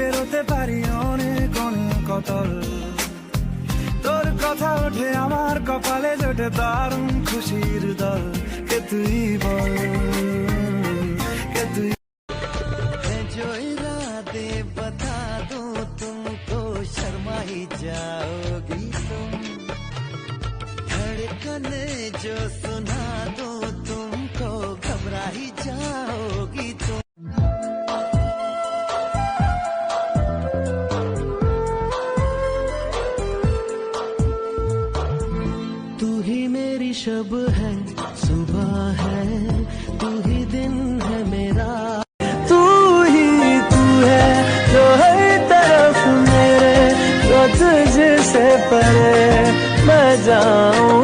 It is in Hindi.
পেরোতে পারি অনেক অনেক কতল। তোর কথা ওঠে আমার কপালে, জোটে দারুণ খুশির দল। কে তুই বল, কে তুই। जो इरादे बता दूं तुमको शर्मा ही जाओगी तुम, धड़कने जो सुना दूं तुमको घबरा ही जाओगी तुम। तू ही मेरी शब है, सुबह है, तू ही दिन है मेरा। जो हर तरफ मेरे, तो तुझसे परे मैं जाऊं।